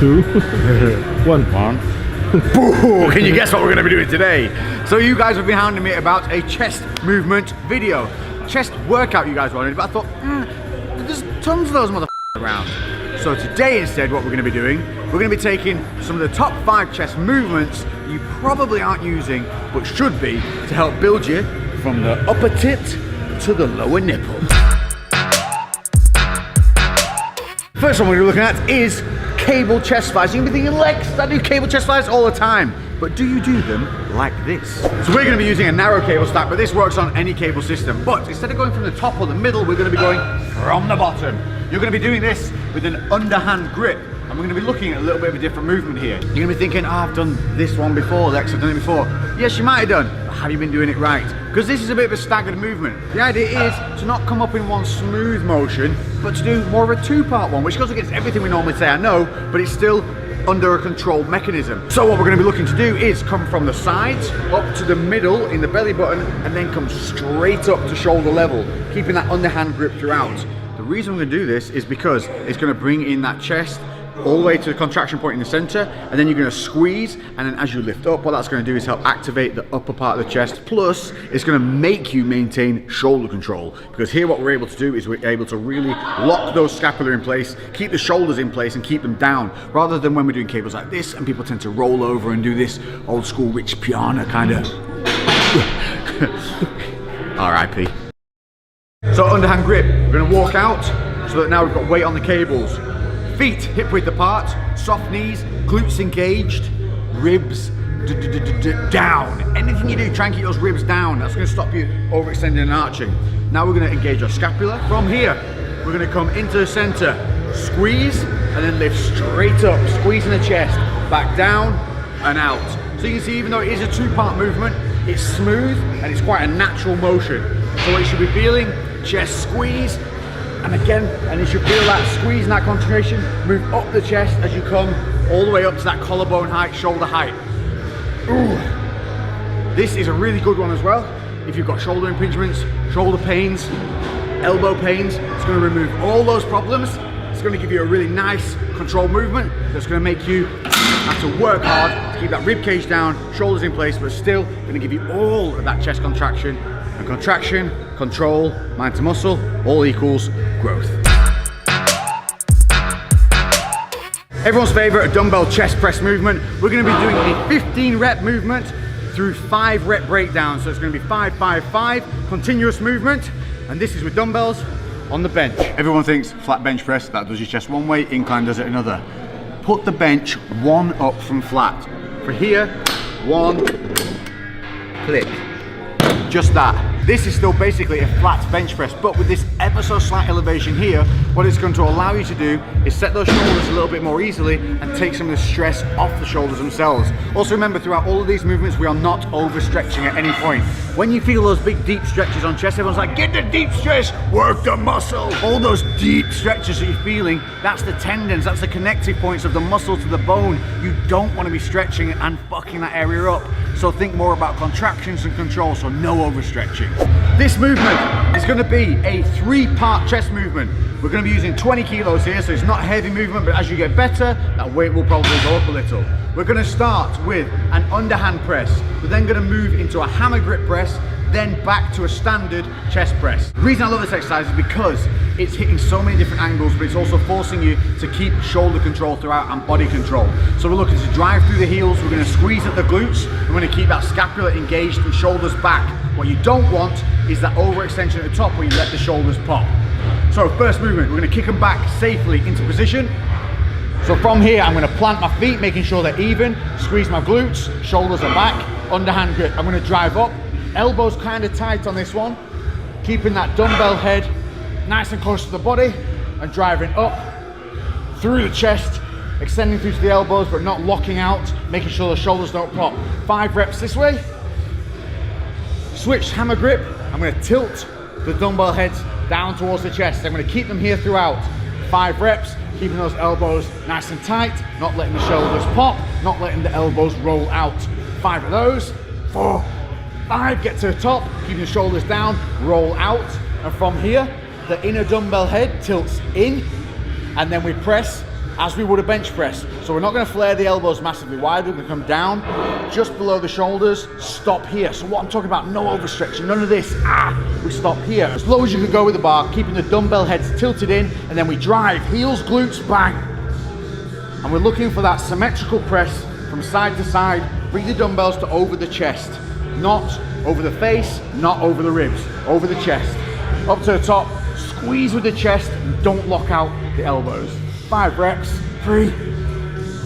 2, 1. Boo! Can you guess what we're going to be doing today? So you guys have been hounding me about a chest movement video. Chest workout you guys wanted, but I thought, there's tons of those motherfuckers around. So today instead what we're going to be doing, we're going to be taking some of the top 5 chest movements you probably aren't using, but should be, to help build you from the upper tit to the lower nipple. First one we're looking at is cable chest flies. You can be thinking, Lex, I do cable chest flies all the time. But do you do them like this? So we're going to be using a narrow cable stack, but this works on any cable system. But instead of going from the top or the middle, we're going to be going from the bottom. You're going to be doing this with an underhand grip. And we're going to be looking at a little bit of a different movement here. You're going to be thinking, oh, I've done this one before, Lex, I've done it before. Yes, you might have done, but have you been doing it right? Because this is a bit of a staggered movement. The idea is to not come up in one smooth motion, but to do more of a 2-part one, which goes against everything we normally say, I know, but it's still under a controlled mechanism. So what we're going to be looking to do is come from the sides up to the middle in the belly button, and then come straight up to shoulder level, keeping that underhand grip throughout. The reason we're going to do this is because it's going to bring in that chest all the way to the contraction point in the center, and then you're going to squeeze, and then as you lift up, what that's going to do is help activate the upper part of the chest, plus it's going to make you maintain shoulder control, because here what we're able to do is we're able to really lock those scapula in place, keep the shoulders in place and keep them down, rather than when we're doing cables like this and people tend to roll over and do this old school Rich Piana kind of RIP. So underhand grip, we're going to walk out so that now we've got weight on the cables. Feet hip width apart, soft knees, glutes engaged, ribs down. Anything you do, try and keep those ribs down. That's going to stop you overextending and arching. Now we're going to engage our scapula. From here, we're going to come into the center, squeeze, and then lift straight up, squeezing the chest, back down and out. So you can see, even though it is a 2-part movement, it's smooth and it's quite a natural motion. So what you should be feeling, chest squeeze, and again, and you should feel that squeeze and that concentration move up the chest as you come all the way up to that collarbone height, shoulder height. Ooh. This is a really good one as well. If you've got shoulder impingements, shoulder pains, elbow pains, it's going to remove all those problems. It's going to give you a really nice controlled movement that's going to make you have to work hard to keep that rib cage down, shoulders in place, but still going to give you all of that chest contraction. And contraction, control, mind to muscle, all equals growth. Everyone's favorite dumbbell chest press movement. We're going to be doing a 15 rep movement through 5 rep breakdowns. So it's going to be 5, 5, 5, continuous movement. And this is with dumbbells on the bench. Everyone thinks flat bench press, that does your chest one way, incline does it another. Put the bench 1 up from flat. For here, 1, click. Just that. This is still basically a flat bench press, but with this ever so slight elevation here, what it's going to allow you to do is set those shoulders a little bit more easily and take some of the stress off the shoulders themselves. Also remember, throughout all of these movements, we are not overstretching at any point. When you feel those big deep stretches on chest, everyone's like, get the deep stretch, work the muscle. All those deep stretches that you're feeling, that's the tendons, that's the connective points of the muscle to the bone. You don't want to be stretching and fucking that area up. So think more about contractions and control, so no overstretching. This movement is going to be a 3-part chest movement. We're going to be using 20 kilos here, so it's not a heavy movement, but as you get better, that weight will probably go up a little. We're going to start with an underhand press. We're then going to move into a hammer grip press, then back to a standard chest press. The reason I love this exercise is because it's hitting so many different angles, but it's also forcing you to keep shoulder control throughout and body control. So we're looking to drive through the heels, we're going to squeeze at the glutes, we're going to keep that scapula engaged and shoulders back. What you don't want is that overextension at the top where you let the shoulders pop. So first movement, we're going to kick them back safely into position. So from here, I'm going to plant my feet, making sure they're even, squeeze my glutes, shoulders are back, underhand grip. I'm going to drive up, elbows kind of tight on this one, keeping that dumbbell head nice and close to the body, and driving up through the chest, extending through to the elbows, but not locking out, making sure the shoulders don't pop. 5 reps this way. Switch hammer grip. I'm going to tilt the dumbbell heads down towards the chest. I'm going to keep them here throughout. 5 reps, keeping those elbows nice and tight, not letting the shoulders pop, not letting the elbows roll out. 5 of those. 4, 5, get to the top, keeping the shoulders down, roll out. And from here, the inner dumbbell head tilts in, and then we press as we would a bench press. So we're not going to flare the elbows massively wide. We're going to come down just below the shoulders, stop here. So what I'm talking about, no overstretching, none of this. We stop here. As low as you can go with the bar, keeping the dumbbell heads tilted in, and then we drive, heels, glutes, bang. And we're looking for that symmetrical press from side to side. Bring the dumbbells to over the chest, not over the face, not over the ribs, over the chest. Up to the top, squeeze with the chest, and don't lock out the elbows. 5 reps, 3,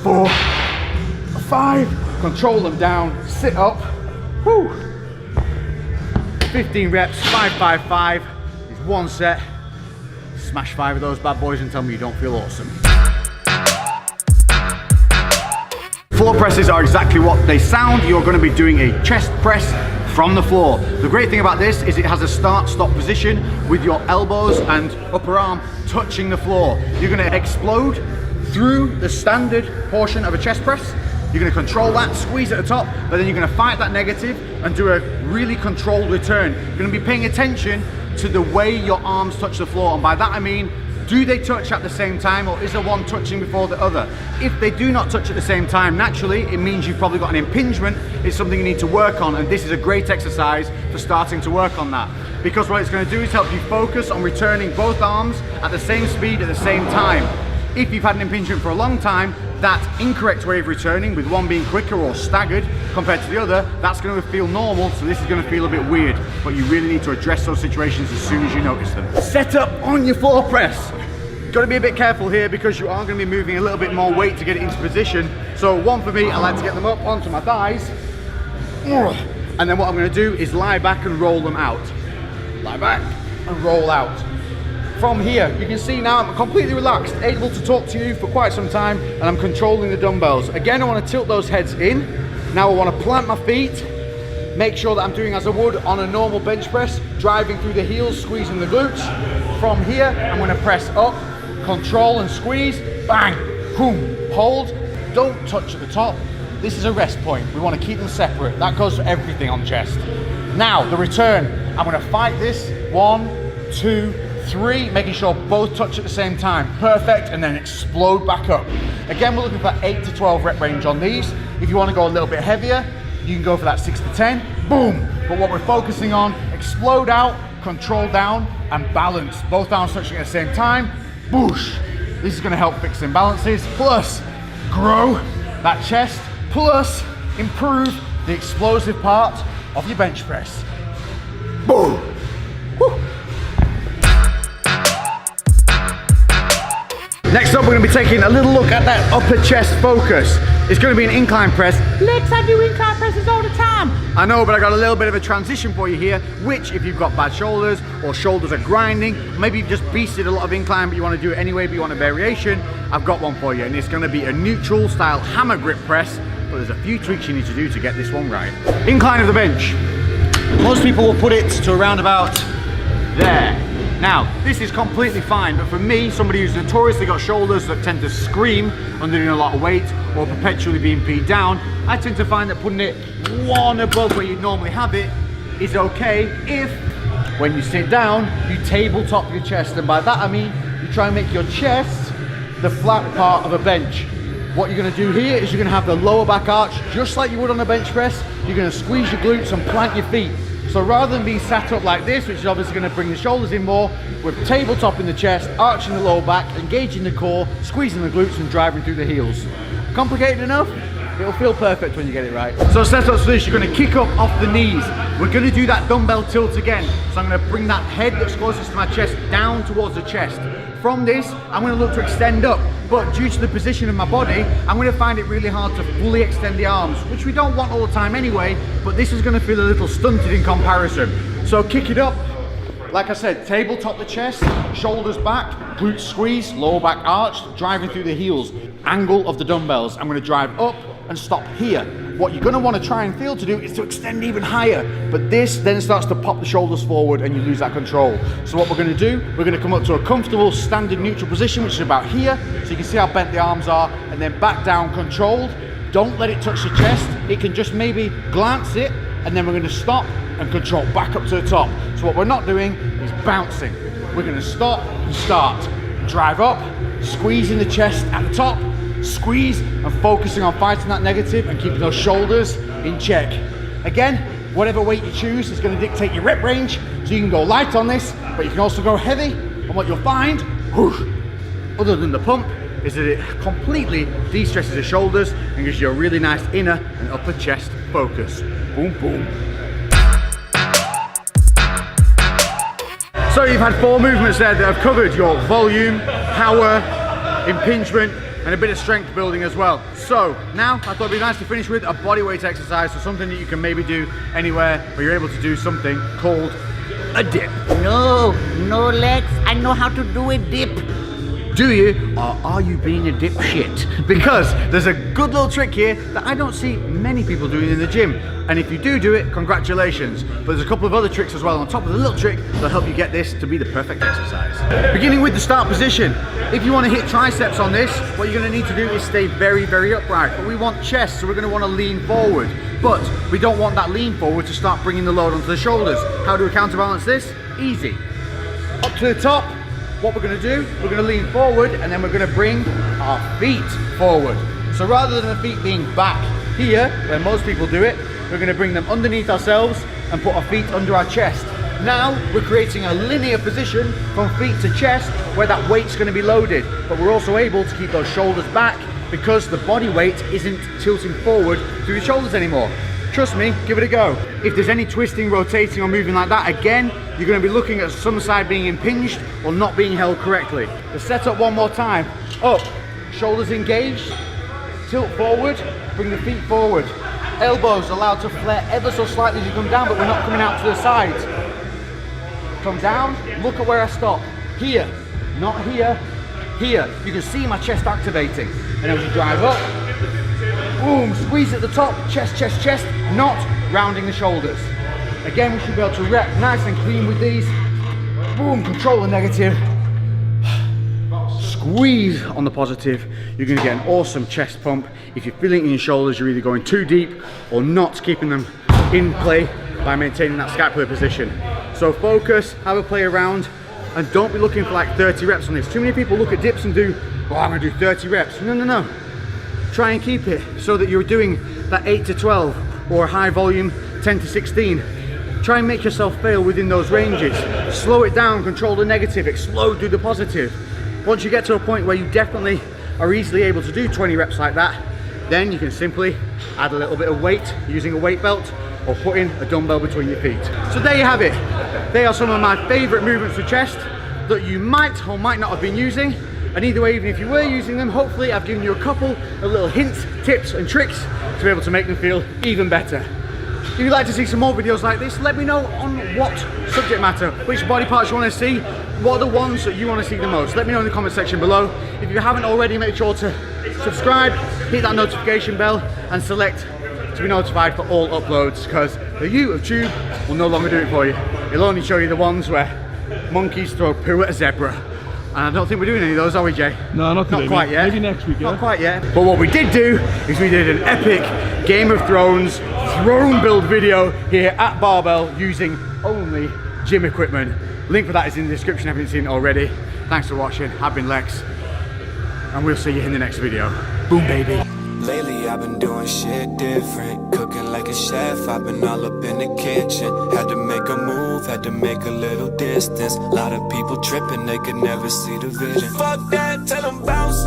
4, 5. Control them down, sit up. Woo. 15 reps, 5, 5, 5. Is 1 set. Smash 5 of those bad boys and tell me you don't feel awesome. Floor presses are exactly what they sound. You're going to be doing a chest press from the floor. The great thing about this is it has a start-stop position with your elbows and upper arm touching the floor. You're going to explode through the standard portion of a chest press. You're going to control that, squeeze at the top, but then you're going to fight that negative and do a really controlled return. You're going to be paying attention to the way your arms touch the floor, and by that I mean, do they touch at the same time, or is there one touching before the other? If they do not touch at the same time, naturally, it means you've probably got an impingement. It's something you need to work on, and this is a great exercise for starting to work on that. Because what it's going to do is help you focus on returning both arms at the same speed at the same time. If you've had an impingement for a long time, that incorrect way of returning, with one being quicker or staggered compared to the other, that's going to feel normal, so this is going to feel a bit weird. But you really need to address those situations as soon as you notice them. Set up on your floor press. Got to be a bit careful here because you are going to be moving a little bit more weight to get it into position. So one for me, I like to get them up onto my thighs. And then what I'm going to do is lie back and roll them out. Lie back and roll out. From here, you can see now I'm completely relaxed, able to talk to you for quite some time, and I'm controlling the dumbbells. Again, I want to tilt those heads in. Now I want to plant my feet, make sure that I'm doing as I would on a normal bench press, driving through the heels, squeezing the glutes. From here, I'm going to press up, control and squeeze, bang, boom, hold, don't touch at the top. This is a rest point. We want to keep them separate. That goes for everything on chest. Now, the return. I'm going to fight this. 1, 2, 3, making sure both touch at the same time. Perfect, and then explode back up. Again, we're looking for 8 to 12 rep range on these. If you want to go a little bit heavier, you can go for that 6 to 10, boom. But what we're focusing on, explode out, control down, and balance. Both arms touching at the same time, boosh. This is going to help fix imbalances, plus grow that chest, plus improve the explosive part of your bench press. Boom. Woo. Next up, we're going to be taking a little look at that upper chest focus. It's going to be an incline press. Lex, I do incline presses all the time. I know, but I got a little bit of a transition for you here, which if you've got bad shoulders or shoulders are grinding, maybe you've just beasted a lot of incline, but you want to do it anyway, but you want a variation, I've got one for you. And it's going to be a neutral style hammer grip press, but there's a few tweaks you need to do to get this one right. Incline of the bench. Most people will put it to around about there. Now, this is completely fine, but for me, somebody who's notoriously got shoulders that tend to scream under doing a lot of weight or perpetually being peed down, I tend to find that putting it one above where you normally have it is okay if, when you sit down, you tabletop your chest. And by that I mean, you try and make your chest the flat part of a bench. What you're gonna do here is you're gonna have the lower back arch, just like you would on a bench press. You're gonna squeeze your glutes and plant your feet. So rather than being sat up like this, which is obviously going to bring the shoulders in more, we're tabletop in the chest, arching the lower back, engaging the core, squeezing the glutes and driving through the heels. Complicated enough? It'll feel perfect when you get it right. So set up for this, you're going to kick up off the knees. We're going to do that dumbbell tilt again. So I'm going to bring that head that's closest to my chest down towards the chest. From this, I'm going to look to extend up, but due to the position of my body, I'm going to find it really hard to fully extend the arms, which we don't want all the time anyway, but this is going to feel a little stunted in comparison. So kick it up. Like I said, tabletop the chest, shoulders back, glutes squeeze, lower back arched, driving through the heels. Angle of the dumbbells. I'm going to drive up and stop here. What you're going to want to try and feel to do is to extend even higher, but this then starts to pop the shoulders forward and you lose that control. So what we're going to do, we're going to come up to a comfortable standing neutral position, which is about here, so you can see how bent the arms are, and then back down controlled. Don't let it touch the chest. It can just maybe glance it, and then we're going to stop and control back up to the top. So what we're not doing is bouncing. We're going to stop and start. drive up, squeezing the chest at the top, squeeze and focusing on fighting that negative and keeping those shoulders in check. Again, whatever weight you choose is going to dictate your rep range, so you can go light on this, but you can also go heavy, and what you'll find, other than the pump, is that it completely de-stresses the shoulders and gives you a really nice inner and upper chest focus. Boom, boom. So you've had 4 movements there that have covered your volume, power, impingement, and a bit of strength building as well. So now I thought it'd be nice to finish with a bodyweight exercise, so something that you can maybe do anywhere where you're able to do something called a dip. No legs, I know how to do a dip. Do you, or are you being a dipshit? Because there's a good little trick here that I don't see many people doing in the gym. And if you do it, congratulations. But there's a couple of other tricks as well on top of the little trick that'll help you get this to be the perfect exercise. Beginning with the start position. If you want to hit triceps on this, what you're going to need to do is stay very, very upright. But we want chest, so we're going to want to lean forward. But we don't want that lean forward to start bringing the load onto the shoulders. How do we counterbalance this? Easy. Up to the top. What we're going to do, we're going to lean forward and then we're going to bring our feet forward. So rather than the feet being back here, where most people do it, we're going to bring them underneath ourselves and put our feet under our chest. Now we're creating a linear position from feet to chest where that weight's going to be loaded, but we're also able to keep those shoulders back because the body weight isn't tilting forward through the shoulders anymore. Trust me, give it a go. If there's any twisting, rotating or moving like that, again, you're going to be looking at some side being impinged or not being held correctly. The setup one more time. Up, shoulders engaged, tilt forward, bring the feet forward. Elbows allowed to flare ever so slightly as you come down, but we're not coming out to the sides. Come down, look at where I stop. Here, not here, here. You can see my chest activating. And as you drive up, boom, squeeze at the top, chest, chest, chest, not rounding the shoulders. Again, we should be able to rep nice and clean with these. Boom, control the negative. Squeeze on the positive. You're gonna get an awesome chest pump. If you're feeling it in your shoulders, you're either going too deep or not keeping them in play by maintaining that scapular position. So focus, have a play around, and don't be looking for like 30 reps on this. Too many people look at dips and do, oh, I'm gonna do 30 reps. No, no, no. Try and keep it so that you're doing that 8 to 12 or high volume 10 to 16. Try and make yourself fail within those ranges. Slow it down, control the negative, explode through the positive. Once you get to a point where you definitely are easily able to do 20 reps like that, then you can simply add a little bit of weight using a weight belt or putting a dumbbell between your feet. So there you have it. They are some of my favorite movements for chest that you might or might not have been using. And either way, even if you were using them, hopefully I've given you a couple of little hints, tips and tricks to be able to make them feel even better. If you'd like to see some more videos like this, let me know on what subject matter, which body parts you want to see, what are the ones that you want to see the most. Let me know in the comment section below. If you haven't already, make sure to subscribe, hit that notification bell and select to be notified for all uploads, because the YouTube will no longer do it for you. It'll only show you the ones where monkeys throw poo at a zebra. And I don't think we're doing any of those, are we, Jay? No, not today, quite yet. Maybe next week, yeah? Not quite yet. But what we did do is we did an epic Game of Thrones throne build video here at Barbell using only gym equipment. Link for that is in the description if you haven't seen it already. Thanks for watching. I've been Lex, and we'll see you in the next video. Boom, baby. Lately I've been doing shit different, cooking like a chef, I've been all up in the kitchen. Had to make a move, had to make a little distance. Lot of people tripping, they could never see the vision. Fuck that, tell them bounce.